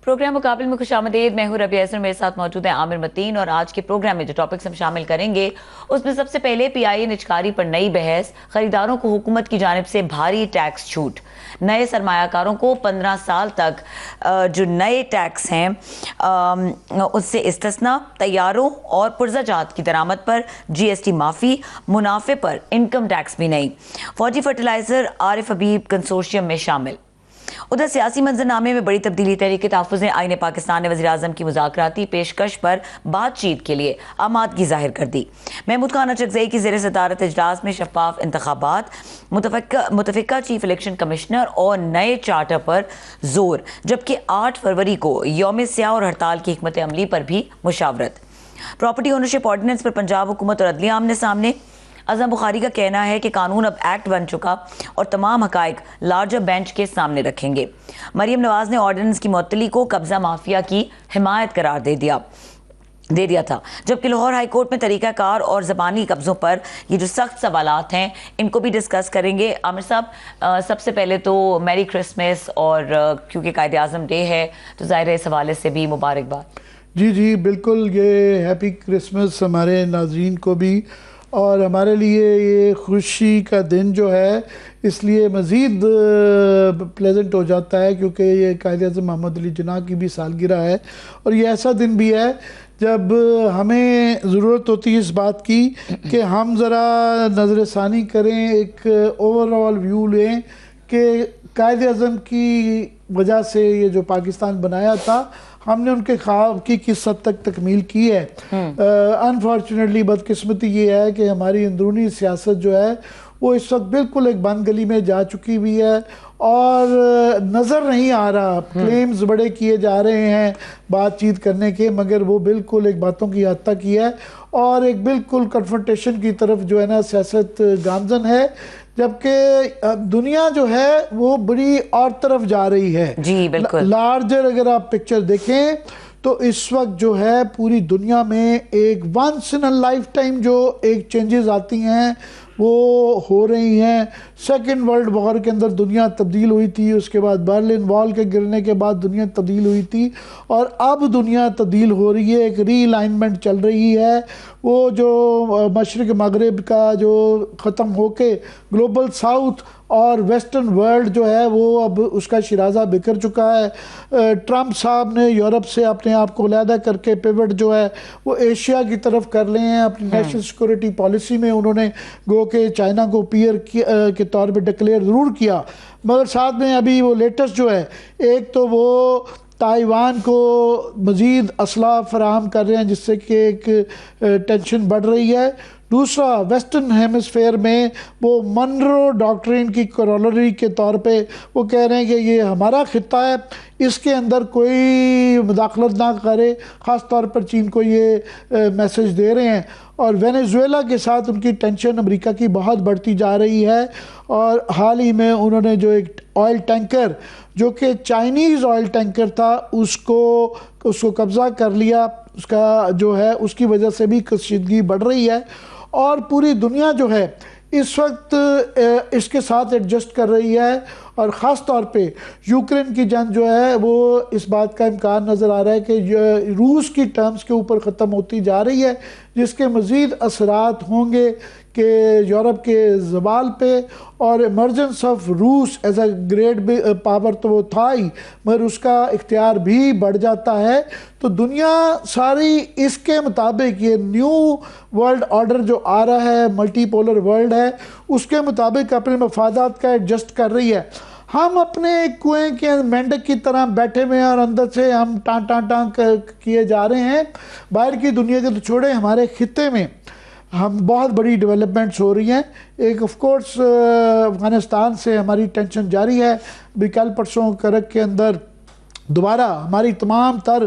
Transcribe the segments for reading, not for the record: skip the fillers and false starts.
Programme مقابل میں خوش آمدید. میں ہوں ربیہ اظہر, میرے ساتھ موجود ہیں عامر متین. اور آج کے پروگرام میں جو ٹاپکس ہم شامل کریں گے اس میں سب سے پہلے پی آئی اے نجکاری پر نئی بحث, خریداروں کو حکومت کی جانب سے بھاری ٹیکس چھوٹ, نئے سرمایہ کاروں کو 15 سال تک جو نئے ٹیکس ہیں اس سے استثناء, طیاروں اور پرزہ جات کی درآمد پر جی ایس ٹی معافی, منافع پر انکم ٹیکس بھی نہیں, فوجی فرٹیلائزر عارف حبیب کنسورشیم میں شامل. ادھر سیاسی منظرنامے میں بڑی تبدیلی. تحریک تحفظ آئین پاکستان نے وزیراعظم کی مذاکراتی پیشکش پر بات چیت کے لیے آمادگی ظاہر کر دی. محمود خان اچکزئی کی زیر صدارت اجلاس میں شفاف انتخابات, متفقہ چیف الیکشن کمشنر اور نئے چارٹر پر زور, جبکہ 8 فروری کو یوم سیاہ اور ہڑتال کی حکمت عملی پر بھی مشاورت. پراپرٹی اونرشپ آرڈیننس پر پنجاب حکومت اور عدلیہ آمنے سامنے. اعظم بخاری کا کہنا ہے کہ قانون اب ایکٹ بن چکا اور تمام حقائق لارجر بینچ کے سامنے رکھیں گے. مریم نواز نے آرڈیننس کی معطلی کو قبضہ مافیا کی حمایت قرار دے دیا تھا, جبکہ لاہور ہائی کورٹ میں طریقہ کار اور زبانی قبضوں پر یہ جو سخت سوالات ہیں ان کو بھی ڈسکس کریں گے. عامر صاحب, سب سے پہلے تو میری کرسمس, اور کیونکہ قائد اعظم ڈے ہے تو ظاہر ہے اس حوالے سے بھی مبارکباد. جی بالکل, یہ ہیپی کرسمس ہمارے ناظرین کو بھی, اور ہمارے لیے یہ خوشی کا دن جو ہے اس لیے مزید پلیزنٹ ہو جاتا ہے کیونکہ یہ قائد اعظم محمد علی جناح کی بھی سالگرہ ہے, اور یہ ایسا دن بھی ہے جب ہمیں ضرورت ہوتی ہے اس بات کی کہ ہم ذرا نظر ثانی کریں, ایک اوور آل ویو لیں کہ قائد اعظم کی وجہ سے یہ جو پاکستان بنایا تھا ہم نے ان کے خواب کی کس حد تک تکمیل کی ہے. انفارچونیٹلی بدقسمتی یہ ہے کہ ہماری اندرونی سیاست جو ہے وہ اس وقت بالکل ایک بند گلی میں جا چکی ہوئی ہے, اور نظر نہیں آ رہا. کلیمز بڑے کیے جا رہے ہیں بات چیت کرنے کے, مگر وہ بالکل ایک باتوں کی حد تک ہی ہے, اور ایک بالکل کنفرنٹیشن کی طرف جو ہے نا سیاست گامزن ہے, جبکہ دنیا جو ہے وہ بڑی اور طرف جا رہی ہے. جی بالکل. لارجر اگر آپ پکچر دیکھیں تو اس وقت جو ہے پوری دنیا میں ایک ونس ان لائف ٹائم جو ایک چینجز آتی ہیں وہ ہو رہی ہیں. سیکنڈ ورلڈ وار کے اندر دنیا تبدیل ہوئی تھی, اس کے بعد برلن وال کے گرنے کے بعد دنیا تبدیل ہوئی تھی, اور اب دنیا تبدیل ہو رہی ہے, ایک ری الائنمنٹ چل رہی ہے. وہ جو مشرق مغرب کا جو ختم ہو کے گلوبل ساؤتھ اور ویسٹرن ورلڈ جو ہے وہ اب اس کا شیرازہ بکھر چکا ہے. ٹرمپ صاحب نے یورپ سے اپنے آپ کو علیحدہ کر کے پیوٹ جو ہے وہ ایشیا کی طرف کر لے ہیں. اپنی نیشنل سیکورٹی پالیسی میں انہوں نے گو کہ چائنا کو پیئر کے طور پہ ڈکلیئر ضرور کیا, مگر ساتھ میں ابھی وہ لیٹسٹ جو ہے, ایک تو وہ تائیوان کو مزید اسلحہ فراہم کر رہے ہیں جس سے کہ ایک ٹینشن بڑھ رہی ہے. دوسرا, ویسٹرن ہیمسفیئر میں وہ منرو ڈاکٹرین کی کرولری کے طور پہ وہ کہہ رہے ہیں کہ یہ ہمارا خطہ ہے, اس کے اندر کوئی مداخلت نہ کرے, خاص طور پر چین کو یہ میسج دے رہے ہیں. اور وینیزویلا کے ساتھ ان کی ٹینشن امریکہ کی بہت بڑھتی جا رہی ہے, اور حال ہی میں انہوں نے جو ایک آئل ٹینکر جو کہ چائنیز آئل ٹینکر تھا اس کو قبضہ کر لیا. اس کا جو ہے اس کی وجہ سے بھی کشیدگی بڑھ رہی ہے, اور پوری دنیا جو ہے اس وقت اس کے ساتھ ایڈجسٹ کر رہی ہے. اور خاص طور پہ یوکرین کی جنگ جو ہے وہ اس بات کا امکان نظر آ رہا ہے کہ روس کی ٹرمز کے اوپر ختم ہوتی جا رہی ہے, جس کے مزید اثرات ہوں گے کہ یورپ کے زوال پہ, اور ایمرجنس آف روس ایز اے گریٹ پاور تو وہ تھا ہی, مگر اس کا اختیار بھی بڑھ جاتا ہے. تو دنیا ساری اس کے مطابق یہ نیو ورلڈ آرڈر جو آ رہا ہے, ملٹی پولر ورلڈ ہے, اس کے مطابق اپنے مفادات کا ایڈجسٹ کر رہی ہے. ہم اپنے کنویں کے مینڈک کی طرح بیٹھے ہوئے ہیں اور اندر سے ہم ٹان کیے جا رہے ہیں. باہر کی دنیا کے تو چھوڑے, ہمارے خطے میں ہم بہت بڑی ڈیولپمنٹس ہو رہی ہیں. ایک آف کورس افغانستان سے ہماری ٹینشن جاری ہے. بھی کل پرسوں کرک کے اندر دوبارہ ہماری تمام تر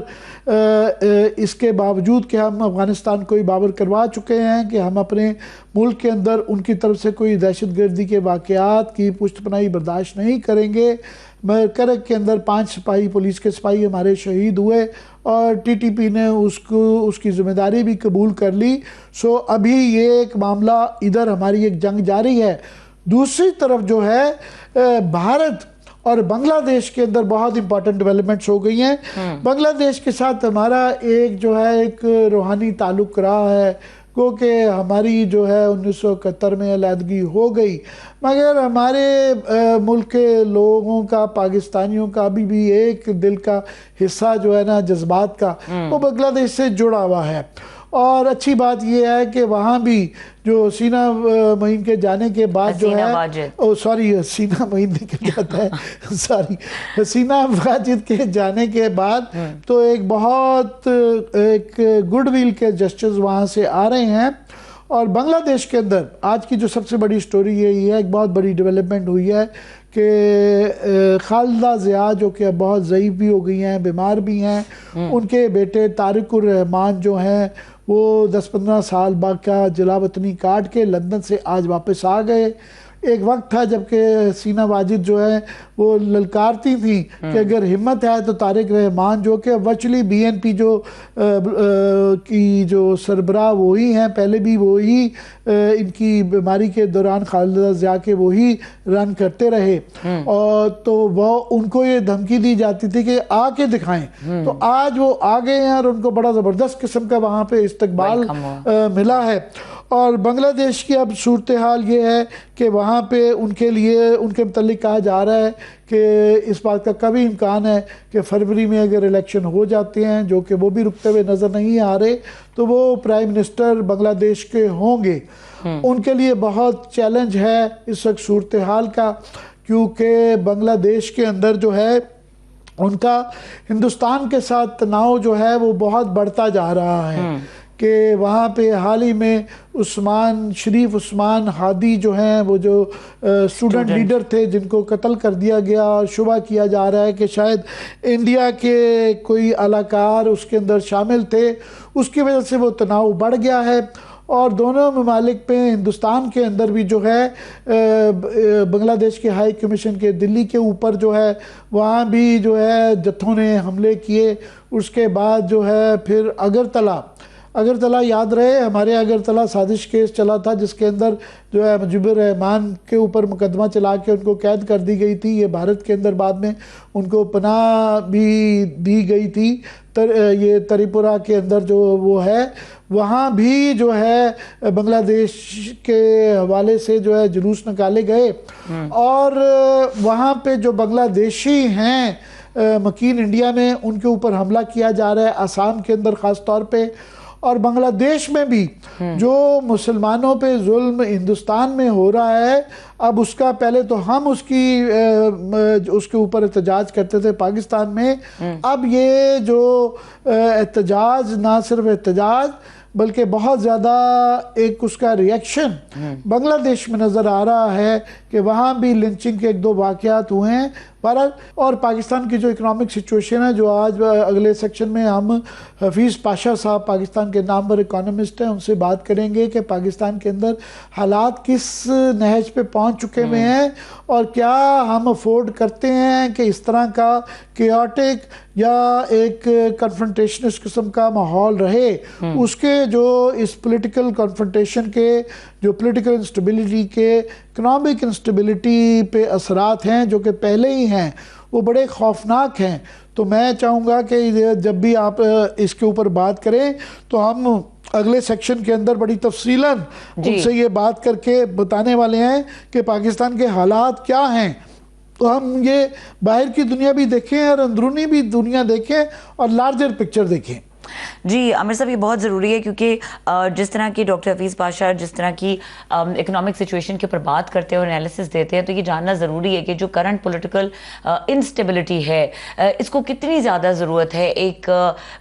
اس کے باوجود کہ ہم افغانستان کو بابر کروا چکے ہیں کہ ہم اپنے ملک کے اندر ان کی طرف سے کوئی دہشت گردی کے واقعات کی پشت پناہی برداشت نہیں کریں گے. کرک کے اندر 5 سپاہی, پولیس کے سپاہی ہمارے شہید ہوئے, اور ٹی ٹی پی نے اس کی ذمہ داری بھی قبول کر لی. سو ابھی یہ ایک معاملہ, ادھر ہماری ایک جنگ جاری ہے. دوسری طرف جو ہے بھارت اور بنگلہ دیش کے اندر بہت امپورٹنٹ ڈیولپمنٹس ہو گئی ہیں. بنگلہ دیش کے ساتھ ہمارا ایک جو ہے ایک روحانی تعلق رہا ہے کیونکہ ہماری جو ہے 1971 میں علیحدگی ہو گئی، مگر ہمارے ملک کے لوگوں کا، پاکستانیوں کا ابھی بھی ایک دل کا حصہ جو ہے نا جذبات کا، وہ بنگلہ دیش سے جڑا ہوا ہے. اور اچھی بات یہ ہے کہ وہاں بھی جو حسینہ معین کے جانے کے بعد جو ہے حسینہ معین نکل جاتا ہے سوری حسینہ واجد کے جانے کے بعد تو ایک بہت ایک گڈ ول کے جسٹس وہاں سے آ رہے ہیں. اور بنگلہ دیش کے اندر آج کی جو سب سے بڑی سٹوری یہی ہے، ایک بہت بڑی ڈیولپمنٹ ہوئی ہے کہ خالدہ ضیاء جو کہ بہت ضعیف بھی ہو گئی ہیں، بیمار بھی ہیں، ان کے بیٹے طارق الرحمان جو ہیں وہ 10-15 سال بعد کا جلا وطنی کاٹ کے لندن سے آج واپس آ گئے. ایک وقت تھا جب کہ حسینہ واجد جو ہے وہ للکارتی تھی کہ اگر ہمت ہے تو طارق رحمان جو کہ ورچولی بی این پی جو کی جو سربراہ وہی ہیں، پہلے بھی وہی ان کی بیماری کے دوران خالدہ ضیاء کے وہی رن کرتے رہے، اور تو وہ ان کو یہ دھمکی دی جاتی تھی کہ آ کے دکھائیں. تو آج وہ آ گئے ہیں اور ان کو بڑا زبردست قسم کا وہاں پہ استقبال ملا ہے. اور بنگلہ دیش کی اب صورتحال یہ ہے کہ وہاں پہ ان کے لیے ان کے متعلق کہا جا رہا ہے کہ اس بات کا کبھی امکان ہے کہ فروری میں اگر الیکشن ہو جاتے ہیں، جو کہ وہ بھی رکتے ہوئے نظر نہیں آ رہے، تو وہ پرائم منسٹر بنگلہ دیش کے ہوں گے. ان کے لیے بہت چیلنج ہے اس وقت صورتحال کا، کیونکہ بنگلہ دیش کے اندر جو ہے ان کا ہندوستان کے ساتھ تناؤ جو ہے وہ بہت بڑھتا جا رہا ہے. کہ وہاں پہ حال ہی میں شریف عثمان ہادی جو ہیں، وہ جو اسٹوڈنٹ لیڈر تھے جن کو قتل کر دیا گیا، اور شبہ کیا جا رہا ہے کہ شاید انڈیا کے کوئی اہلکار اس کے اندر شامل تھے، اس کی وجہ سے وہ تناؤ بڑھ گیا ہے. اور دونوں ممالک پہ ہندوستان کے اندر بھی جو ہے بنگلہ دیش کے ہائی کمیشن کے دلی کے اوپر جو ہے وہاں بھی جو ہے جتھوں نے حملے کیے. اس کے بعد جو ہے پھر اگرتلہ یاد رہے، ہمارے اگرتلہ سازش کیس چلا تھا جس کے اندر جو ہے مجیبر الرحمان کے اوپر مقدمہ چلا کے ان کو قید کر دی گئی تھی. یہ بھارت کے اندر بعد میں ان کو پناہ بھی دی گئی تھی. یہ تریپورہ کے اندر جو وہ ہے وہاں بھی جو ہے بنگلہ دیش کے حوالے سے جو ہے جلوس نکالے گئے، اور وہاں پہ جو بنگلہ دیشی ہیں مکین انڈیا میں ان کے اوپر حملہ کیا جا رہا ہے، آسام کے اندر خاص طور پہ. اور بنگلہ دیش میں بھی جو مسلمانوں پہ ظلم ہندوستان میں ہو رہا ہے، اب اس کا پہلے تو ہم اس کے اوپر احتجاج کرتے تھے پاکستان میں، اب یہ جو احتجاج نہ صرف احتجاج بلکہ بہت زیادہ ایک اس کا ریئیکشن بنگلہ دیش میں نظر آ رہا ہے کہ وہاں بھی لنچنگ کے 1-2 واقعات ہوئے ہیں. اور پاکستان کی جو اکنامک سچویشن ہے، جو آج اگلے سیکشن میں ہم حفیظ پاشا صاحب پاکستان کے نامور اکانومسٹ ہیں، ان سے بات کریں گے کہ پاکستان کے اندر حالات کس نہج پہ پہنچ چکے ہوئے ہیں، اور کیا ہم افورڈ کرتے ہیں کہ اس طرح کا کیوٹک یا ایک کنفرنٹیشنس قسم کا ماحول رہے. اس کے جو اس پولیٹیکل کنفرنٹیشن کے، جو پولیٹیکل انسٹیبلٹی کے، اکنامک انسٹیبلٹی پہ اثرات ہیں جو کہ پہلے ہی ہیں، وہ بڑے خوفناک ہیں. تو میں چاہوں گا کہ جب بھی آپ اس کے اوپر بات کریں تو ہم اگلے سیکشن کے اندر بڑی تفصیلاً ان سے یہ بات کر کے بتانے والے ہیں کہ پاکستان کے حالات کیا ہیں. تو ہم یہ باہر کی دنیا بھی دیکھیں اور اندرونی بھی دنیا دیکھیں اور لارجر پکچر دیکھیں. جی عامر صاحب، یہ بہت ضروری ہے کیونکہ جس طرح کی ڈاکٹر حفیظ پاشا جس طرح کی اکنامک سچویشن کے اوپر بات کرتے ہیں اور انالیسس دیتے ہیں، تو یہ جاننا ضروری ہے کہ جو کرنٹ پولیٹیکل انسٹیبلٹی ہے اس کو کتنی زیادہ ضرورت ہے. ایک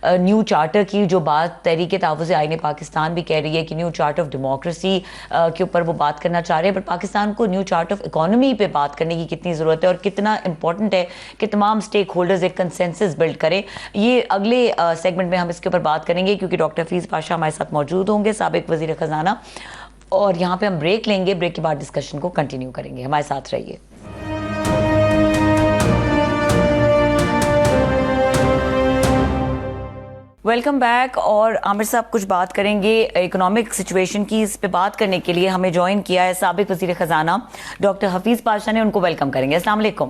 نیو چارٹر کی جو بات تحریک تحفظ آئین پاکستان بھی کہہ رہی ہے کہ نیو چارٹر آف ڈیموکریسی کے اوپر وہ بات کرنا چاہ رہے ہیں، بٹ پاکستان کو نیو چارٹر آف اکانومی پہ بات کرنے کی کتنی ضرورت ہے اور کتنا امپورٹنٹ ہے کہ تمام اسٹیک ہولڈرز ایک کنسنسس بلڈ کریں. یہ اگلے سیگمنٹ میں ہم اس کے اوپر بات کریں گے کیونکہ ڈاکٹر حفیظ پاشا ہمارے ساتھ موجود ہوں گے، سابق وزیر خزانہ، اور یہاں پہ ہم بریک لیں گے. بریک کے بعد ڈسکشن کو کنٹینیو کریں گے. ہمارے ساتھ رہیے. Welcome back. اور عامر صاحب کچھ بات کریں گے اکنامک سچویشن کی. اس پہ بات کرنے کے لیے ہمیں جوائن کیا ہے سابق وزیر خزانہ ڈاکٹر حفیظ پاشا نے. ان کو ویلکم کریں گے. السلام علیکم.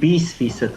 20%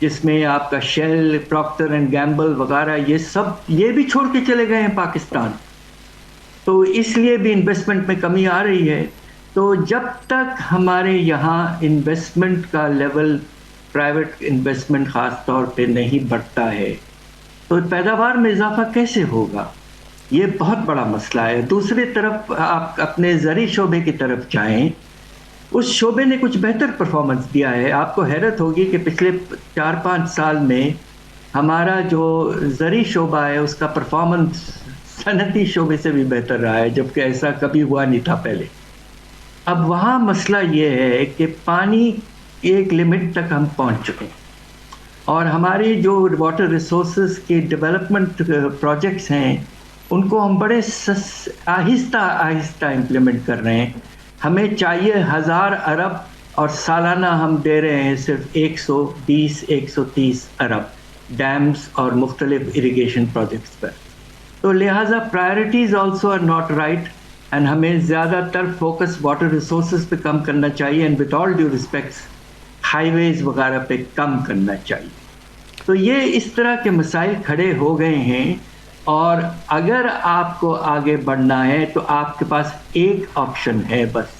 جس میں آپ کا شیل، پراکٹر اینڈ گیمبل وغیرہ یہ بھی چھوڑ کے چلے گئے ہیں پاکستان. تو اس لیے بھی انویسٹمنٹ میں کمی آ رہی ہے. تو جب تک ہمارے یہاں انویسٹمنٹ کا لیول، پرائیویٹ انویسٹمنٹ خاص طور پہ نہیں بڑھتا ہے تو پیداوار میں اضافہ کیسے ہوگا؟ یہ بہت بڑا مسئلہ ہے. دوسری طرف آپ اپنے زرعی شعبے کی طرف جائیں، اس شعبے نے کچھ بہتر پرفارمنس دیا ہے. آپ کو حیرت ہوگی کہ پچھلے 4-5 سال میں ہمارا جو زرعی شعبہ ہے اس کا پرفارمنس صنعتی شعبے سے بھی بہتر رہا ہے، جبکہ ایسا کبھی ہوا نہیں تھا پہلے. اب وہاں مسئلہ یہ ہے کہ پانی ایک لمٹ تک ہم پہنچ چکے ہیں، اور ہماری جو واٹر ریسورسز کے ڈیولپمنٹ پروجیکٹس ہیں ان کو ہم بڑے آہستہ آہستہ امپلیمنٹ کر رہے ہیں. ہمیں چاہیے 1000 ارب اور سالانہ ہم دے رہے ہیں صرف 120-130 ارب ڈیمز اور مختلف اریگیشن پروجیکٹس پر. تو لہٰذا priorities also are not right, and ہمیں زیادہ تر فوکس واٹر ریسورسز پہ کم کرنا چاہیے، and with all due respects highways وغیرہ پہ کم کرنا چاہیے. تو یہ اس طرح کے مسائل کھڑے ہو گئے ہیں، اور اگر آپ کو آگے بڑھنا ہے تو آپ کے پاس ایک آپشن ہے بس،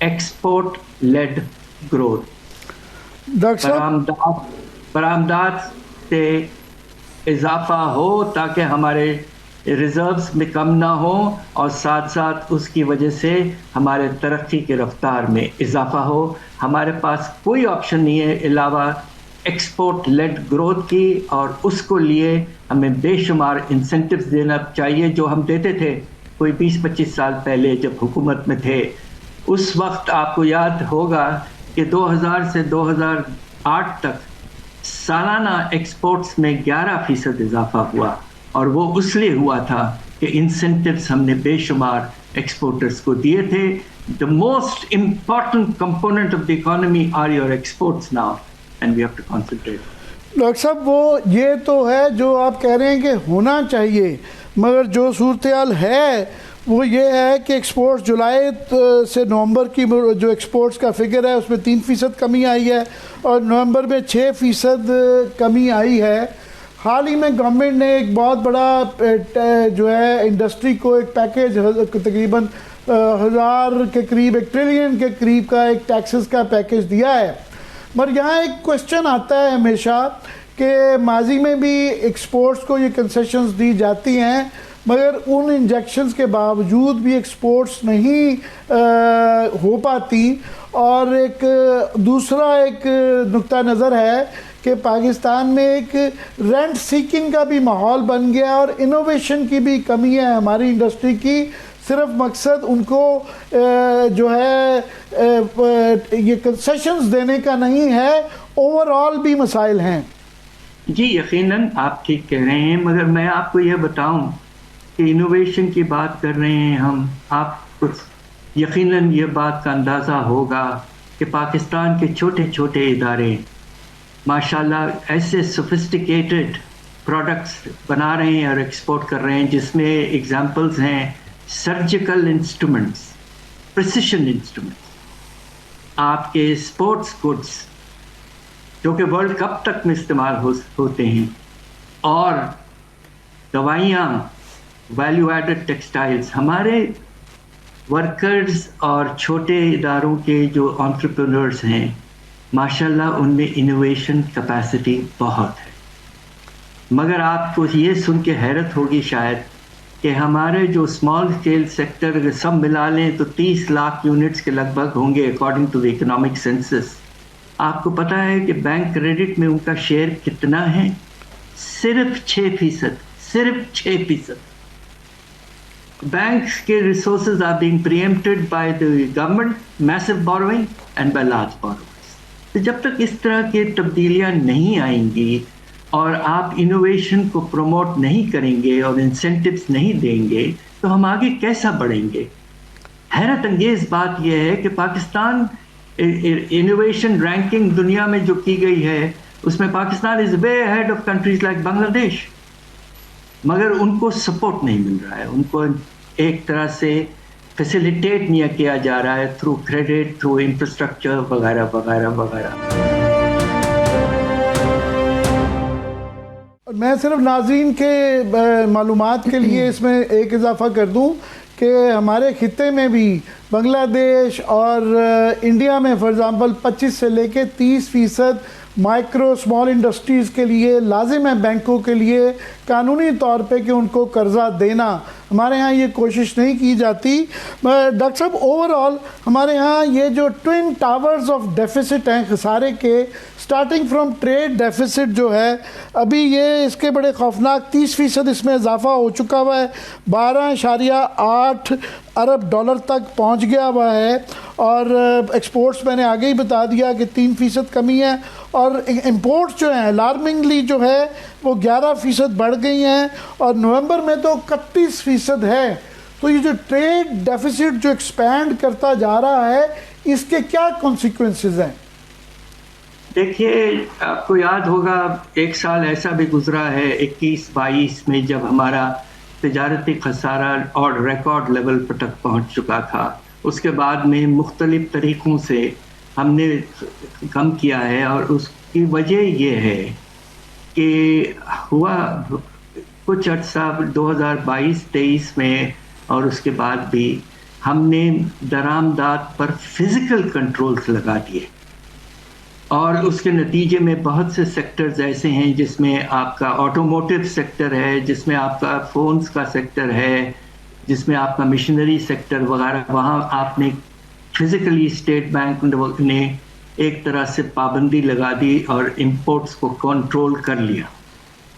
ایکسپورٹ لیڈ گروتھ. برآمدات سے اضافہ ہو تاکہ ہمارے ریزروز میں کم نہ ہو، اور ساتھ ساتھ اس کی وجہ سے ہمارے ترقی کی رفتار میں اضافہ ہو. ہمارے پاس کوئی آپشن نہیں ہے علاوہ ایکسپورٹ لیڈ گروتھ کی، اور اس کو لیے ہمیں بے شمار انسینٹیوز دینا چاہیے جو ہم دیتے تھے کوئی 20-25 سال پہلے جب حکومت میں تھے. اس وقت آپ کو یاد ہوگا کہ 2000 سے 2008 تک سالانہ ایکسپورٹس میں 11% اضافہ ہوا، اور وہ اس لیے ہوا تھا کہ انسینٹیوز ہم نے بے شمار ایکسپورٹرز کو دیے تھے. The most important component of the economy are your exports now, and we have to concentrate. Doctor صاحب، وہ یہ تو ہے جو آپ کہہ رہے ہیں کہ ہونا چاہیے، مگر جو صورتحال ہے وہ یہ ہے کہ ایکسپورٹس جولائی سے نومبر کی جو ایکسپورٹس کا فگر ہے اس میں 3% کمی آئی ہے، اور نومبر میں 6% کمی آئی ہے. حال ہی میں گورنمنٹ نے ایک بہت بڑا جو ہے انڈسٹری کو ایک پیکیج تقریباً 1000 کے قریب، 1 ٹریلین کے قریب کا ایک ٹیکسز کا پیکیج دیا ہے. مگر یہاں ایک کوشچن آتا ہے ہمیشہ کہ ماضی میں بھی ایکسپورٹس کو یہ کنسیشنز دی جاتی ہیں، مگر ان انجیکشنز کے باوجود بھی ایکسپورٹس نہیں ہو پاتی. اور ایک دوسرا ایک نقطہ نظر ہے کہ پاکستان میں ایک رینٹ سیکنگ کا بھی ماحول بن گیا، اور انوویشن کی بھی کمی ہے ہماری انڈسٹری کی. صرف مقصد ان کو جو ہے یہ کنسیشنز دینے کا نہیں ہے، اوور آل بھی مسائل ہیں. جی یقیناً آپ ٹھیک کہہ رہے ہیں، مگر میں آپ کو یہ بتاؤں کہ انوویشن کی بات کر رہے ہیں ہم. آپ کو یقیناً یہ بات کا اندازہ ہوگا کہ پاکستان کے چھوٹے چھوٹے ادارے ماشاءاللہ ایسے سوفسٹیکیٹڈ پروڈکٹس بنا رہے ہیں اور ایکسپورٹ کر رہے ہیں، جس میں ایگزامپلز ہیں سرجیکل انسٹرومنٹس، پریسیشن انسٹرومنٹس، آپ کے اسپورٹس گڈس جو کہ ورلڈ کپ تک میں استعمال ہوتے ہیں، اور دوائیاں، ویلیو ایڈڈ ٹیکسٹائلز. ہمارے ورکرز اور چھوٹے اداروں کے جو انٹرپرینورز ہیں ماشاءاللہ ان میں انوویشن کیپیسٹی بہت ہے. مگر آپ کو یہ سن کے حیرت ہوگی شاید کہ ہمارے جو اسمال اسکیل سیکٹر اگر سب ملا لیں تو 30 لاکھ یونٹس کے لگ بھگ ہوں گے according to the economic census. آپ کو پتہ ہے کہ بینک کریڈٹ میں ان کا شیئر کتنا ہے؟ صرف 6%. صرف 6%. بینکس کے resources are being preempted by the government, میسو borrowing and by large borrowers. تو جب تک اس طرح کی تبدیلیاں نہیں آئیں گی اور آپ انوویشن کو پروموٹ نہیں کریں گے اور انسینٹیوز نہیں دیں گے تو ہم آگے کیسا بڑھیں گے؟ حیرت انگیز بات یہ ہے کہ پاکستان انوویشن رینکنگ دنیا میں جو کی گئی ہے اس میں پاکستان از وے اہیڈ آف کنٹریز لائک بنگلہ دیش، مگر ان کو سپورٹ نہیں مل رہا ہے، ان کو ایک طرح سے فیسیلیٹیٹ نہیں کیا جا رہا ہے تھرو کریڈٹ، تھرو انفراسٹرکچر وغیرہ وغیرہ وغیرہ. میں صرف ناظرین کے معلومات کے لیے اس میں ایک اضافہ کر دوں کہ ہمارے خطے میں بھی بنگلہ دیش اور انڈیا میں فار ایگزامپل 25 سے لے کے 30% مائکرو اسمال انڈسٹریز کے لیے لازم ہے بینکوں کے لیے قانونی طور پہ کہ ان کو قرضہ دینا. ہمارے ہاں یہ کوشش نہیں کی جاتی. ڈاکٹر صاحب اوور آل ہمارے ہاں یہ جو ٹوئن ٹاورز آف ڈیفیسٹ ہیں خسارے کے، سٹارٹنگ فرام ٹریڈ ڈیفیسٹ جو ہے ابھی یہ اس کے بڑے خوفناک 30% اس میں اضافہ ہو چکا ہوا ہے، 12.8 ارب ڈالر تک پہنچ گیا ہوا ہے. اور ایکسپورٹس میں نے آگے ہی بتا دیا کہ 3% کمی ہے، اور امپورٹس جو ہیں الارمنگلی جو ہے وہ 11% بڑھ گئی ہیں، اور نومبر میں تو 31% ہے. تو یہ جو ٹریڈ ڈیفیسٹ جو ایکسپینڈ کرتا جا رہا ہے اس کے کیا کانسیکوینسز ہیں؟ دیکھیے آپ کو یاد ہوگا ایک سال ایسا بھی گزرا ہے 21-22 میں جب ہمارا تجارتی خسارہ اور ریکارڈ لیول پر تک پہنچ چکا تھا. اس کے بعد میں مختلف طریقوں سے ہم نے کم کیا ہے، اور اس کی وجہ یہ ہے کہ ہوا کچھ عرصہ 2022-23 میں اور اس کے بعد بھی ہم نے درآمدات پر فزیکل کنٹرولز لگا دیے، اور اس کے نتیجے میں بہت سے سیکٹرز ایسے ہیں جس میں آپ کا آٹوموٹیو سیکٹر ہے، جس میں آپ کا فونز کا سیکٹر ہے، جس میں آپ کا مشنری سیکٹر وغیرہ، وہاں آپ نے فزیکلی اسٹیٹ بینک نے ایک طرح سے پابندی لگا دی اور امپورٹس کو کنٹرول کر لیا.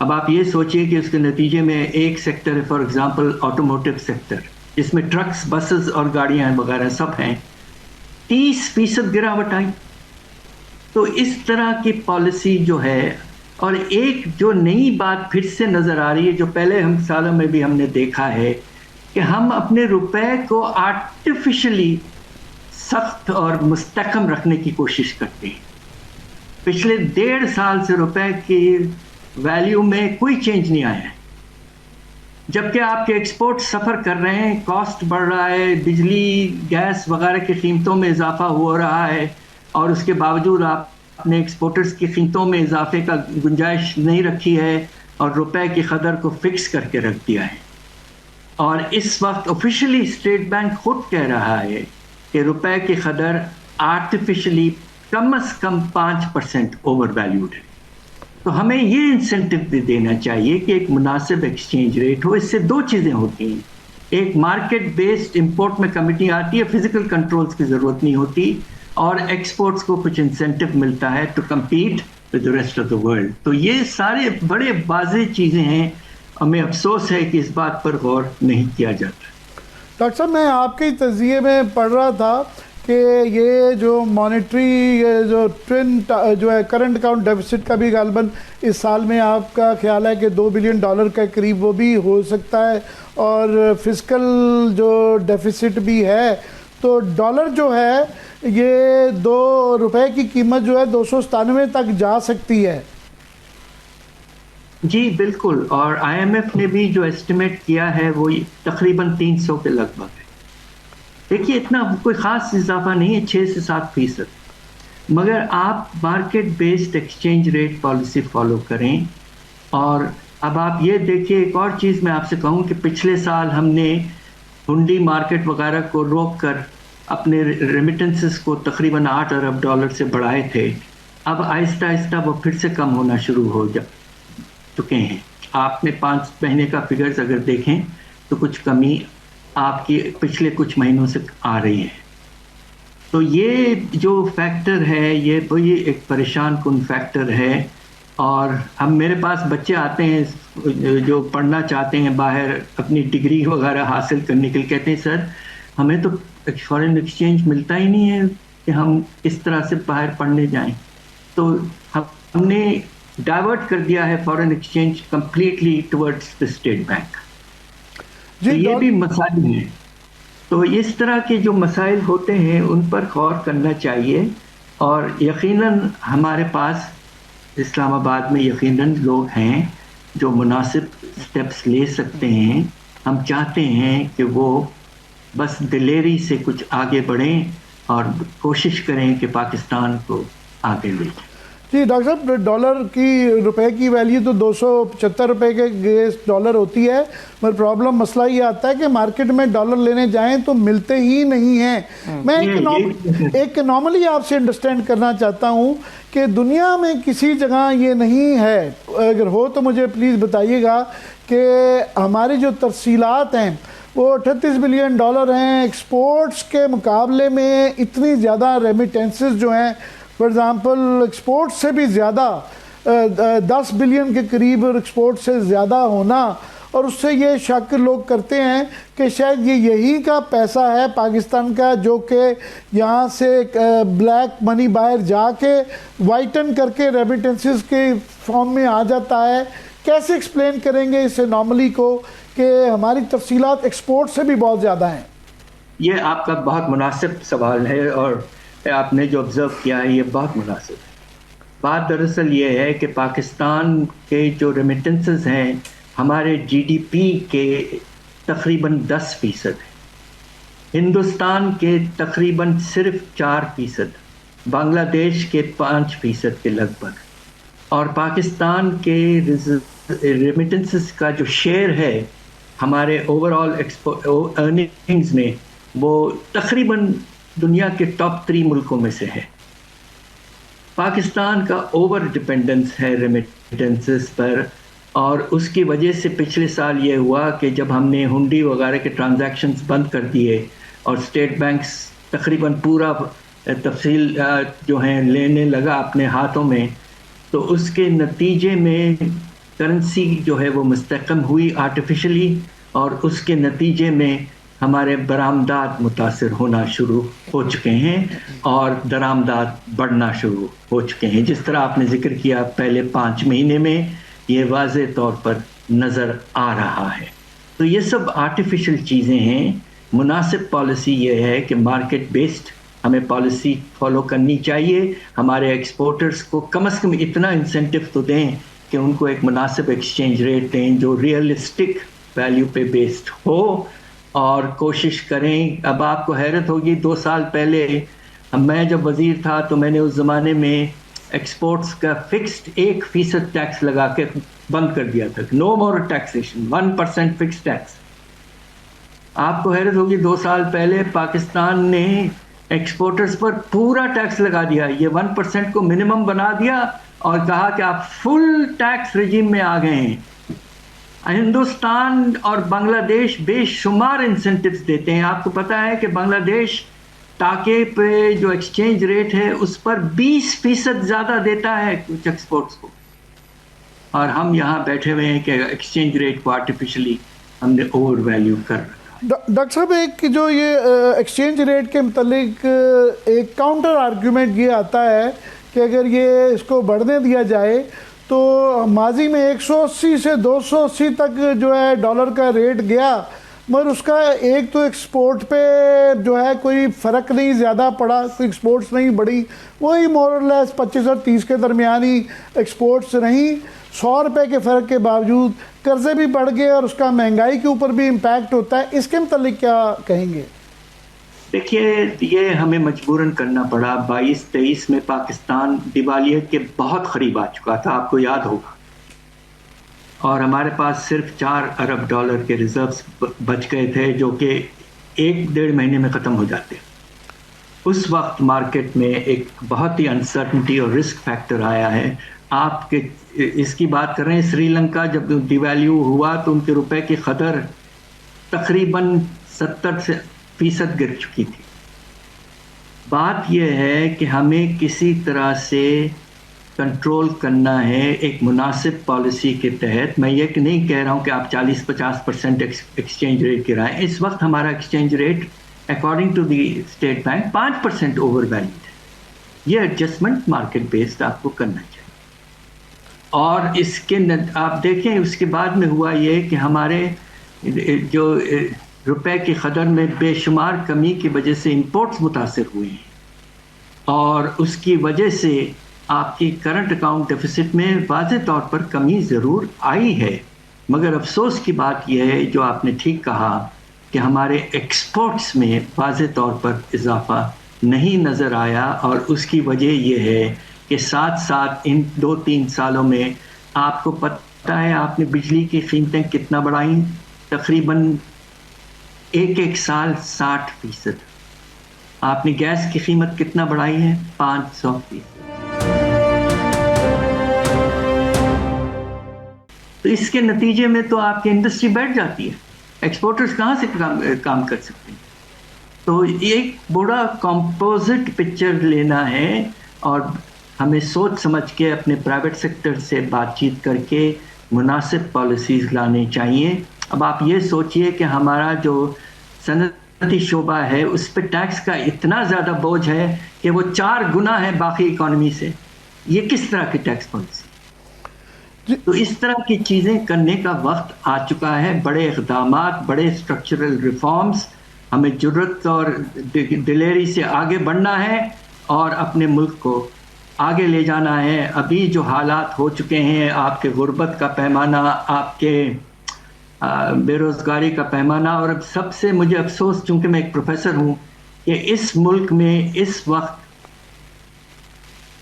اب آپ یہ سوچئے کہ اس کے نتیجے میں ایک سیکٹر ہے فار ایگزامپل آٹوموٹیو سیکٹر، جس میں ٹرکس، بسز اور گاڑیاں وغیرہ سب ہیں، 30% گراوٹ آئی. تو اس طرح کی پالیسی جو ہے، اور ایک جو نئی بات پھر سے نظر آ رہی ہے جو پہلے ہم سالوں میں بھی ہم نے دیکھا ہے کہ ہم اپنے روپے کو آرٹیفیشلی سخت اور مستحکم رکھنے کی کوشش کرتے ہیں. پچھلے 1.5 سال سے روپے کی ویلیو میں کوئی چینج نہیں آیا ہے، جبکہ آپ کے ایکسپورٹ سفر کر رہے ہیں، کاسٹ بڑھ رہا ہے، بجلی، گیس وغیرہ کی قیمتوں میں اضافہ ہو رہا ہے، اور اس کے باوجود آپ اپنے ایکسپورٹرز کی قیمتوں میں اضافے کا گنجائش نہیں رکھی ہے، اور روپے کی قدر کو فکس کر کے رکھ دیا ہے. اور اس وقت آفیشلی اسٹیٹ بینک خود کہہ رہا ہے کہ روپے کی قدر آرٹیفیشلی کم از کم 5% اوور ویلیوڈ ہے. تو ہمیں یہ انسینٹیو بھی دینا چاہیے کہ ایک مناسب ایکسچینج ریٹ ہو. اس سے دو چیزیں ہوتی ہیں، ایک مارکیٹ بیسڈ امپورٹ میں کمیٹی آتی ہے، فزیکل کنٹرولز کی ضرورت نہیں ہوتی، اور ایکسپورٹس کو کچھ انسینٹیو ملتا ہے to compete with the rest of the world. تو یہ سارے بڑے واضح چیزیں ہیں، ہمیں افسوس ہے کہ اس بات پر غور نہیں کیا جاتا. ڈاکٹر صاحب میں آپ کے تجزیے میں پڑھ رہا تھا کہ یہ جو مانیٹری جو ٹرینڈ جو ہے کرنٹ اکاؤنٹ ڈیفیسٹ کا بھی غالباً اس سال میں آپ کا خیال ہے کہ $2 بلین کے قریب وہ بھی ہو سکتا ہے، اور فسکل جو ڈیفیسٹ بھی ہے. تو ڈالر جو ہے یہ $2 کی قیمت جو ہے 297 تک جا سکتی ہے. جی بالکل، اور آئی ایم ایف نے بھی جو ایسٹیمیٹ کیا ہے وہ تقریباً 300 کے لگ بھگ ہے. دیکھیے اتنا کوئی خاص اضافہ نہیں ہے، 6 سے 7%، مگر آپ market based exchange rate policy follow کریں. اور اب آپ یہ دیکھیے، ایک اور چیز میں آپ سے کہوں کہ پچھلے سال ہم نے ہنڈی مارکیٹ وغیرہ کو روک کر اپنے ریمیٹنسز کو تقریباً $8 ارب سے بڑھائے تھے. اب آہستہ آہستہ وہ پھر سے کم ہونا شروع ہو چکے ہیں. آپ نے 5 مہینے کا فگرز اگر دیکھیں تو کچھ کمی آپ کی پچھلے کچھ مہینوں سے آ رہی ہے. تو یہ جو فیکٹر ہے یہ وہی ایک پریشان کن فیکٹر ہے. اور ہم میرے پاس بچے آتے ہیں جو پڑھنا چاہتے ہیں باہر اپنی ڈگری وغیرہ حاصل کرنے کے لیے، کہتے ہیں سر ہمیں تو فارن ایکسچینج ملتا ہی نہیں ہے کہ ہم اس طرح سے باہر پڑھنے جائیں. تو ہم نے ڈائیورٹ کر دیا ہے foreign exchange completely towards the State bank. یہ بھی مسائل ہیں. تو اس طرح کے جو مسائل ہوتے ہیں ان پر غور کرنا چاہیے. اور یقیناً ہمارے پاس اسلام آباد میں یقیناً لوگ ہیں جو مناسب سٹیپس لے سکتے ہیں. ہم چاہتے ہیں کہ وہ بس دلیری سے کچھ آگے بڑھیں اور کوشش کریں کہ پاکستان کو آگے لے جائیں. جی ڈاکٹر صاحب، ڈالر کی روپے کی ویلیو تو 275 روپے کے اگینسٹ ڈالر ہوتی ہے، مگر پرابلم مسئلہ یہ آتا ہے کہ مارکیٹ میں ڈالر لینے جائیں تو ملتے ہی نہیں ہیں. میں اکناملی آپ سے انڈرسٹینڈ کرنا چاہتا ہوں کہ دنیا میں کسی جگہ یہ نہیں ہے، اگر ہو تو مجھے پلیز بتائیے گا کہ ہماری جو ترسیلات ہیں وہ 38 بلین ڈالر ہیں، ایکسپورٹس کے مقابلے میں اتنی زیادہ ریمیٹنسز جو ہیں، فار ایگزامپل ایکسپورٹ سے بھی زیادہ 10 بلین کے قریب ایکسپورٹ سے زیادہ ہونا، اور اس سے یہ شک لوگ کرتے ہیں کہ شاید یہ یہی کا پیسہ ہے پاکستان کا جو کہ یہاں سے بلیک منی باہر جا کے وائٹن کر کے ریمیٹنسز کے فارم میں آ جاتا ہے. کیسے ایکسپلین کریں گے اس انوملی کو کہ ہماری تفصیلات ایکسپورٹ سے بھی بہت زیادہ ہیں؟ یہ آپ کا بہت مناسب سوال ہے، اور آپ نے جو آبزرو کیا ہے یہ بہت مناسب ہے. بات دراصل یہ ہے کہ پاکستان کے جو ریمیٹنسز ہیں ہمارے جی ڈی پی کے تقریباً 10% ہیں، ہندوستان کے تقریباً صرف 4%، بنگلہ دیش کے 5% کے لگ بھگ، اور پاکستان کے ریمیٹنسز کا جو شیئر ہے ہمارے اوور آل ارننگز میں وہ تقریباً دنیا کے ٹاپ 3 ملکوں میں سے ہے. پاکستان کا اوور ڈپینڈنس ہے ریمیٹنسز پر، اور اس کی وجہ سے پچھلے سال یہ ہوا کہ جب ہم نے ہنڈی وغیرہ کے ٹرانزیکشنز بند کر دیے اور اسٹیٹ بینکس تقریباً پورا تفصیل جو ہیں لینے لگا اپنے ہاتھوں میں، تو اس کے نتیجے میں کرنسی جو ہے وہ مستحکم ہوئی آرٹیفیشلی، اور اس کے نتیجے میں ہمارے برآمدات متاثر ہونا شروع ہو چکے ہیں اور درآمدات بڑھنا شروع ہو چکے ہیں. جس طرح آپ نے ذکر کیا پہلے 5 مہینے میں یہ واضح طور پر نظر آ رہا ہے. تو یہ سب آرٹیفیشل چیزیں ہیں. مناسب پالیسی یہ ہے کہ مارکیٹ بیسڈ ہمیں پالیسی فالو کرنی چاہیے. ہمارے ایکسپورٹرز کو کم از کم اتنا انسینٹو تو دیں کہ ان کو ایک مناسب ایکسچینج ریٹ دیں جو ریئلسٹک ویلیو پہ بیسڈ ہو، اور کوشش کریں. اب آپ کو حیرت ہوگی، 2 سال پہلے میں جب وزیر تھا تو میں نے اس زمانے میں ایکسپورٹس کا فکسڈ 1% ٹیکس لگا کے بند کر دیا تھا. نو مور ٹیکسیشن، 1% فکس ٹیکس. آپ کو حیرت ہوگی 2 سال پہلے پاکستان نے ایکسپورٹرز پر پورا ٹیکس لگا دیا، یہ 1% کو منیمم بنا دیا اور کہا کہ آپ فل ٹیکس رجیم میں آ گئے ہیں. ہندوستان اور بنگلہ دیش بے شمار انسینٹیوز دیتے ہیں. آپ کو پتہ ہے کہ بنگلہ دیش ٹاکے پہ جو ایکسچینج ریٹ ہے اس پر 20% زیادہ دیتا ہے کچھ ایکسپورٹس کو، اور ہم یہاں بیٹھے ہوئے ہیں کہ ایکسچینج ریٹ کو آرٹیفیشلی ہم نے اوور ویلیو کر رکھا. ڈاکٹر صاحب، ایک جو یہ ایکسچینج ریٹ کے متعلق ایک کاؤنٹر آرگیومنٹ یہ آتا ہے کہ اگر یہ اس کو بڑھنے دیا جائے تو ماضی میں 180 سے 280 تک جو ہے ڈالر کا ریٹ گیا، مگر اس کا ایک تو ایکسپورٹ پہ جو ہے کوئی فرق نہیں زیادہ پڑا، کوئی ایکسپورٹس نہیں بڑھی، وہی مور اور لیس 25 اور 30 کے درمیان ہی ایکسپورٹس رہیں. 100 روپے کے فرق کے باوجود قرضے بھی بڑھ گئے اور اس کا مہنگائی کے اوپر بھی امپیکٹ ہوتا ہے. اس کے متعلق کیا کہیں گے؟ دیکھیے، یہ ہمیں مجبوراً کرنا پڑا. 22-23 میں پاکستان دیوالیت کے بہت قریب آ چکا تھا، آپ کو یاد ہوگا، اور ہمارے پاس صرف 4 ارب ڈالر کے ریزروز بچ گئے تھے جو کہ 1-1.5 مہینے میں ختم ہو جاتے. اس وقت مارکیٹ میں ایک بہت ہی انسرٹنٹی اور رسک فیکٹر آیا ہے. آپ کے اس کی بات کر رہے ہیں سری لنکا جب ڈیویلیو ہوا تو ان کے روپے کی قدر تقریباً 70% گر چکی تھی. بات یہ ہے کہ ہمیں کسی طرح سے کنٹرول کرنا ہے ایک مناسب پالیسی کے تحت. میں یہ نہیں کہہ رہا ہوں کہ آپ 40-50% ایکسچینج ریٹ گرائیں. اس وقت ہمارا exchange rate according to the State Bank 5% over valued ہے. یہ ایڈجسٹمنٹ مارکیٹ بیسڈ آپ کو کرنا چاہیے. اور اس کے آپ دیکھیں اس کے بعد میں ہوا یہ کہ ہمارے جو روپے کی قدر میں بے شمار کمی کی وجہ سے امپورٹس متاثر ہوئے ہیں، اور اس کی وجہ سے آپ کی کرنٹ اکاؤنٹ ڈیفیسٹ میں واضح طور پر کمی ضرور آئی ہے. مگر افسوس کی بات یہ ہے جو آپ نے ٹھیک کہا کہ ہمارے ایکسپورٹس میں واضح طور پر اضافہ نہیں نظر آیا، اور اس کی وجہ یہ ہے کہ کے ساتھ ساتھ ان 2-3 سالوں میں آپ کو پتہ ہے آپ نے بجلی کی قیمتیں کتنا بڑھائیں؟ تقریباً ایک سال 60%. آپ نے گیس کی قیمت کتنا بڑھائی ہے؟ 500%. تو اس کے نتیجے میں تو آپ کی انڈسٹری بیٹھ جاتی ہے. ایکسپورٹرز کہاں سے کام کر سکتے ہیں؟ تو ایک بڑا کمپوزٹ پکچر لینا ہے اور ہمیں سوچ سمجھ کے اپنے پرائیویٹ سیکٹر سے بات چیت کر کے مناسب پالیسیز لانی چاہیے. اب آپ یہ سوچئے کہ ہمارا جو صنعتی شعبہ ہے اس پہ ٹیکس کا اتنا زیادہ بوجھ ہے کہ وہ 4 گنا ہے باقی اکانومی سے. یہ کس طرح کی ٹیکس پالیسی؟ تو اس طرح کی چیزیں کرنے کا وقت آ چکا ہے. بڑے اقدامات، بڑے اسٹرکچرل ریفارمز، ہمیں جرت اور دلیری سے آگے بڑھنا ہے اور اپنے ملک کو آگے لے جانا ہے. ابھی جو حالات ہو چکے ہیں، آپ کے غربت کا پیمانہ، آپ کے بے روزگاری کا پیمانہ، اور اب سب سے مجھے افسوس، چونکہ میں ایک پروفیسر ہوں، کہ اس ملک میں اس وقت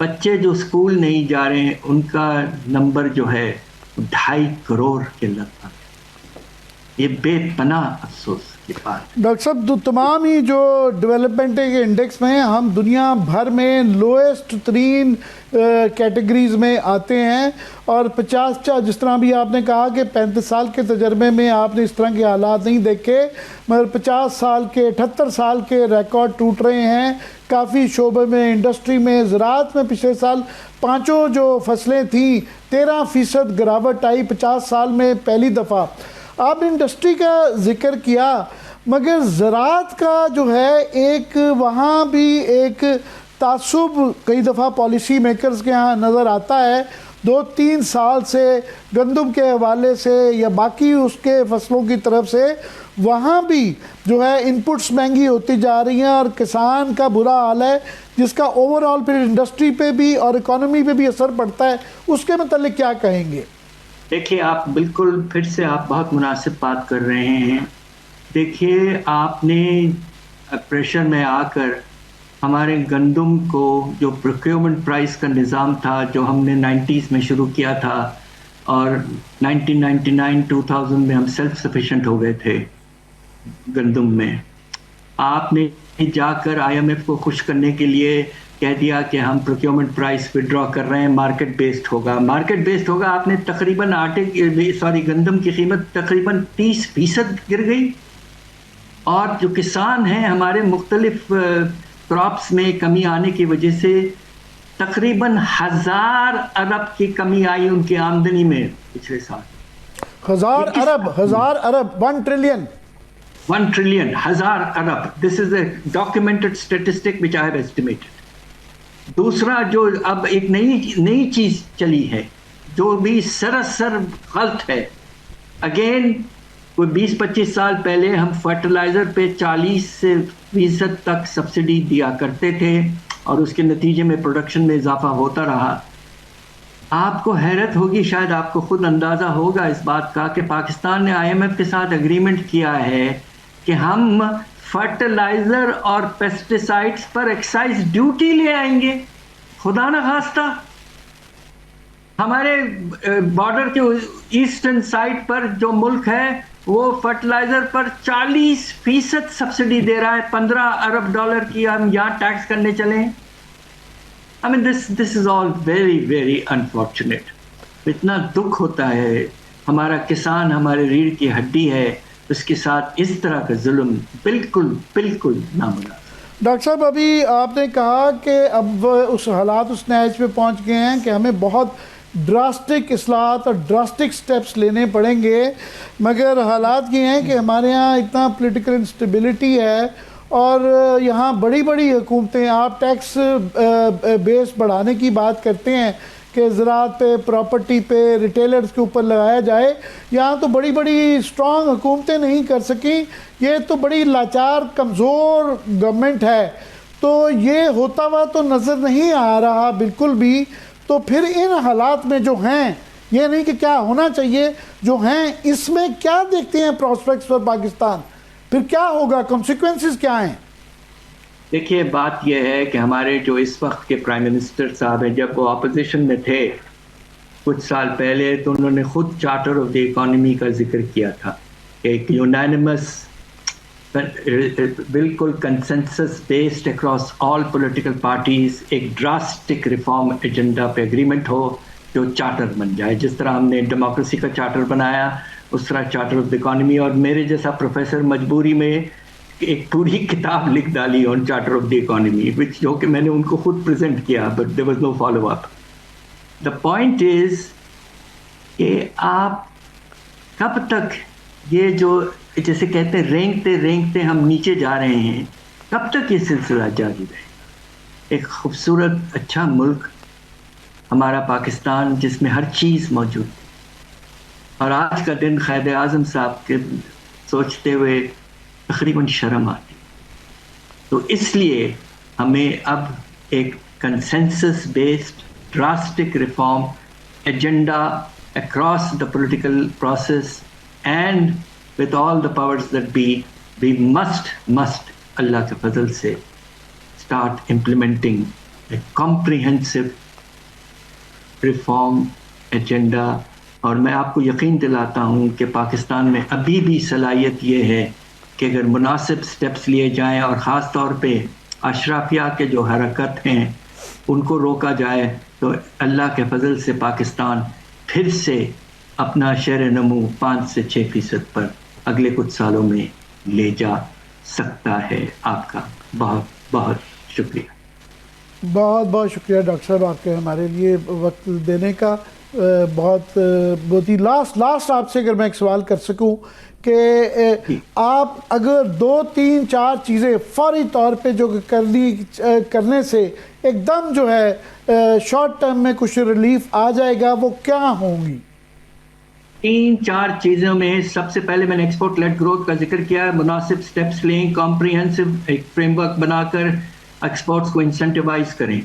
بچے جو اسکول نہیں جا رہے ہیں ان کا نمبر جو ہے 2.5 کروڑ کے لگ بھگ. یہ بے پناہ افسوس کی بات. ڈاکٹر صاحب، تمام ہی جو ڈیولپمنٹ کے انڈیکس میں ہم دنیا بھر میں لوئسٹ ترین کیٹیگریز میں آتے ہیں، اور 50 جس طرح بھی آپ نے کہا کہ 35 سال کے تجربے میں آپ نے اس طرح کے حالات نہیں دیکھے، مگر 50 سال کے 78 سال کے ریکارڈ ٹوٹ رہے ہیں کافی شعبے میں. انڈسٹری میں، زراعت میں پچھلے سال 5 جو فصلیں تھیں 13% گراوٹ آئی 50 سال میں پہلی دفعہ. آپ نے انڈسٹری کا ذکر کیا، مگر زراعت کا جو ہے ایک وہاں بھی ایک تعصب کئی دفعہ پالیسی میکرز کے ہاں نظر آتا ہے. 2-3 سال سے گندم کے حوالے سے یا باقی اس کے فصلوں کی طرف سے وہاں بھی جو ہے انپٹس مہنگی ہوتی جا رہی ہیں اور کسان کا برا حال ہے، جس کا اوور آل پھر انڈسٹری پہ بھی اور اکانومی پہ بھی اثر پڑتا ہے. اس کے متعلق کیا کہیں گے؟ دیکھیے، آپ بالکل پھر سے آپ بہت مناسب بات کر رہے ہیں. دیکھیے، آپ نے پریشر میں آ کر ہمارے گندم کو جو پروکیورمنٹ پرائس کا نظام تھا جو ہم نے 90s میں شروع کیا تھا، اور 1999-2000 میں ہم سیلف سفیشینٹ ہو گئے تھے گندم میں. آپ نے جا کر IMF کو خوش کرنے کے لیے کہہ دیا کہ ہم پروکیورمنٹ پرائس وڈرا کر رہے ہیں، مارکیٹ بیسڈ ہوگا. مارکیٹ بیسڈ ہوگا، آپ نے تقریباً گندم کی قیمت تقریباً 30% گر گئی. اور جو کسان ہیں ہمارے مختلف کراپس میں کمی آنے کی وجہ سے تقریباً 1000 ارب کی کمی آئی ان کی آمدنی میں پچھلے سال. 1000 ارب 1 trillion 1000 Arab. This is a documented statistic which I have estimated. دوسرا جو اب ایک نئی چیز چلی ہے جو بھی سراسر غلط ہے. اگین کوئی 20-25 سال پہلے ہم فرٹیلائزر پہ 40% تک سبسڈی دیا کرتے تھے اور اس کے نتیجے میں پروڈکشن میں اضافہ ہوتا رہا. آپ کو حیرت ہوگی، شاید آپ کو خود اندازہ ہوگا اس بات کا، کہ پاکستان نے IMF کے ساتھ اگریمنٹ کیا ہے کہ ہم فرٹیلائزر اور پیسٹیسائڈز پر ایکسائز ڈیوٹی لے آئیں گے. خدا نہ خواستہ ہمارے بارڈر کے ایسٹرن سائڈ پر جو ملک ہے وہ فرٹیلائزر پر 40% سبسڈی دے رہا ہے. 15 ارب ڈالر کی ہم یہاں ٹیکس کرنے چلیں. I mean this is all very very unfortunate. اتنا دکھ ہوتا ہے. ہمارا کسان ہمارے ریڑھ کی ہڈی ہے، اس کے ساتھ اس طرح کا ظلم بالکل بالکل نامناسب. ڈاکٹر صاحب، ابھی آپ نے کہا کہ اب اس حالات اس نیج پہ پہنچ گئے ہیں کہ ہمیں بہت ڈراسٹک اصلاحات اور ڈراسٹک سٹیپس لینے پڑیں گے، مگر حالات یہ ہیں کہ ہمارے ہاں اتنا پولیٹیکل انسٹیبلٹی ہے اور یہاں بڑی بڑی حکومتیں، آپ ٹیکس بیس بڑھانے کی بات کرتے ہیں کہ زراعت پہ، پراپرٹی پہ، ریٹیلرز کے اوپر لگایا جائے. یہاں تو بڑی بڑی اسٹرانگ حکومتیں نہیں کر سکیں. یہ تو بڑی لاچار کمزور گورنمنٹ ہے. تو یہ ہوتا ہوا تو نظر نہیں آ رہا بالکل بھی. تو پھر ان حالات میں جو ہیں، یہ نہیں کہ کیا ہونا چاہیے، جو ہیں اس میں کیا دیکھتے ہیں پراسپیکٹس پر پاکستان؟ پھر کیا ہوگا، کنسیکوینسز کیا ہیں؟ دیکھیے بات یہ ہے کہ ہمارے جو اس وقت کے پرائم منسٹر صاحب ہیں، جب وہ اپوزیشن میں تھے کچھ سال پہلے، تو انہوں نے خود چارٹر آف دی اکانومی کا ذکر کیا تھا، ایک یونانیمس بالکل consensus based across all political parties ایک ڈراسٹک ریفارم ایجنڈا پہ اگریمنٹ ہو جو چارٹر بن جائے. جس طرح ہم نے ڈیموکریسی کا چارٹر بنایا اس طرح چارٹر آف دی اکانومی. اور میرے جیسا پروفیسر مجبوری میں ایک پوری کتاب لکھ ڈالی آن چارٹر آف دی اکانومی، جو کہ میں نے ان کو خود پریزنٹ کیا، but there was no follow up. The point is کہ آپ کب تک یہ جو جیسے کہتے ہیں رینگتے رینگتے ہم نیچے جا رہے ہیں، کب تک یہ سلسلہ جاری رہے؟ ایک خوبصورت اچھا ملک ہمارا پاکستان جس میں ہر چیز موجود ہے، اور آج کا دن قائد اعظم صاحب کے سوچتے ہوئے تقریباً شرم آتی. تو اس لیے ہمیں اب ایک consensus based drastic reform agenda across the political process and with all the powers that be, we must اللہ کے فضل سے start implementing a comprehensive reform agenda. اور میں آپ کو یقین دلاتا ہوں کہ پاکستان میں ابھی بھی صلاحیت یہ ہے کہ اگر مناسب سٹیپس لیے جائیں اور خاص طور پہ اشرافیہ کے جو حرکت ہیں ان کو روکا جائے تو اللہ کے فضل سے پاکستان پھر سے اپنا شرح نمو 5 سے 6% پر اگلے کچھ سالوں میں لے جا سکتا ہے. آپ کا بہت بہت شکریہ. بہت بہت شکریہ ڈاکٹر صاحب آپ کے ہمارے لیے وقت دینے کا. بہت ہی لاسٹ آپ سے اگر میں ایک سوال کر سکوں کہ آپ اگر 2 3 4 چیزیں فوری طور پہ جو کرنے سے ایک دم جو ہے شارٹ ٹرم میں کچھ ریلیف آ جائے گا، وہ کیا ہوں گی؟ 3-4 چیزوں میں سب سے پہلے میں نے ایکسپورٹ لیڈ گروتھ کا ذکر کیا. مناسب سٹیپس لیں، کمپریہنسو ایک فریم ورک بنا کر ایکسپورٹس کو انسینٹیوائز کریں.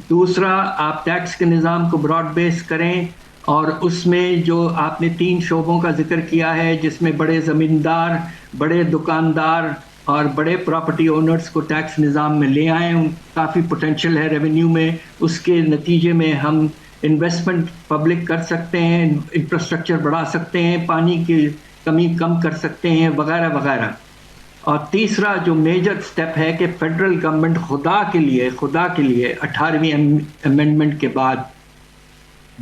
دوسرا، آپ ٹیکس کے نظام کو براڈ بیس کریں، اور اس میں جو آپ نے 3 شعبوں کا ذکر کیا ہے جس میں بڑے زمیندار، بڑے دکاندار اور بڑے پراپرٹی اونرز کو ٹیکس نظام میں لے آئیں. کافی پوٹینشیل ہے ریونیو میں، اس کے نتیجے میں ہم انویسٹمنٹ پبلک کر سکتے ہیں، انفراسٹرکچر بڑھا سکتے ہیں، پانی کی کمی کم کر سکتے ہیں، وغیرہ وغیرہ. اور تیسرا جو میجر سٹیپ ہے کہ فیڈرل گورنمنٹ خدا کے لیے 18ویں امینڈمنٹ کے بعد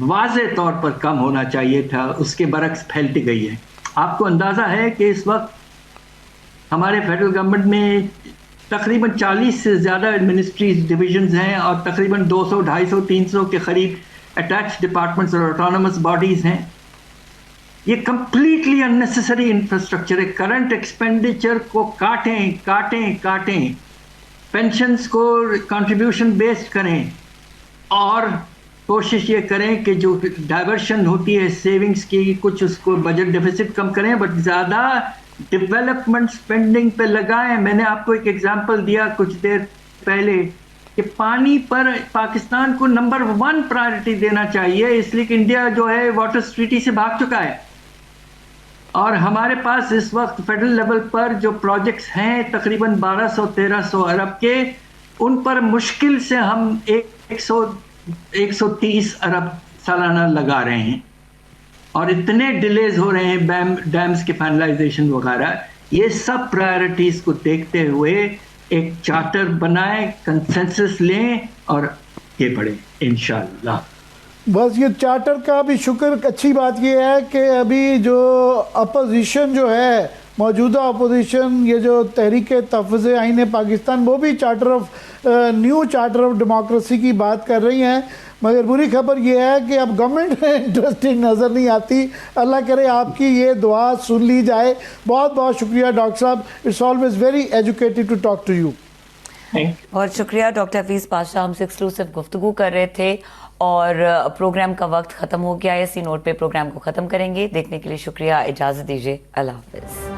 واضح طور پر کم ہونا چاہیے تھا، اس کے برعکس پھیلتی گئی ہے. آپ کو اندازہ ہے کہ اس وقت ہمارے فیڈرل گورنمنٹ میں تقریباً 40 سے زیادہ ایڈمنسٹریز ڈویژنز ہیں اور تقریباً 200 250 300 کے قریب اٹیچ ڈپارٹمنٹس اور آٹونومس باڈیز ہیں. یہ کمپلیٹلی اننیسیسری انفراسٹرکچر ہے. کرنٹ ایکسپینڈیچر کو کاٹیں، پینشنز کو کنٹریبیوشن بیسڈ کریں، اور کوشش یہ کریں کہ جو ڈائیورشن ہوتی ہے سیونگز کی کچھ اس کو بجٹ ڈیفیسٹ کم کریں، بٹ زیادہ ڈیولپمنٹ سپینڈنگ پہ لگائیں. میں نے آپ کو ایک ایگزامپل دیا کچھ دیر پہلے کہ پانی پر پاکستان کو نمبر 1 پرائرٹی دینا چاہیے، اس لیے کہ انڈیا جو ہے واٹر ٹریٹی سے بھاگ چکا ہے. اور ہمارے پاس اس وقت فیڈرل لیول پر جو پروجیکٹس ہیں تقریباً 1200-1300 ارب کے، ان پر مشکل سے ہم 130 ارب سالانہ لگا رہے ہیں، اور اتنے ڈیلیز ہو رہے ہیں ڈیمز کے فائنلائزیشن وغیرہ. یہ سب پرائرٹیز کو دیکھتے ہوئے ایک چارٹر بنائیں، کنسنسس لیں اور یہ بڑھیں انشاءاللہ. بس یہ چارٹر کا بھی شکر. اچھی بات یہ ہے کہ ابھی جو اپوزیشن جو ہے، موجودہ اپوزیشن، یہ جو تحریک تحفظ آئین پاکستان، وہ بھی نیو چارٹر آف ڈیموکریسی کی بات کر رہی ہیں. مگر بری خبر یہ ہے کہ اب گورنمنٹ انٹرسٹنگ نظر نہیں آتی. اللہ کرے آپ کی یہ دعا سن لی جائے. بہت بہت شکریہ ڈاکٹر صاحب. It's always very educated to talk to you. بہت شکریہ ڈاکٹر حفیظ پاشا، ہم سے ایکسکلوسیو گفتگو کر رہے تھے، اور پروگرام کا وقت ختم ہو گیا ہے. اسی نوٹ پہ پروگرام کو ختم کریں گے. دیکھنے کے لیے شکریہ. اجازت دیجیے. اللہ حافظ.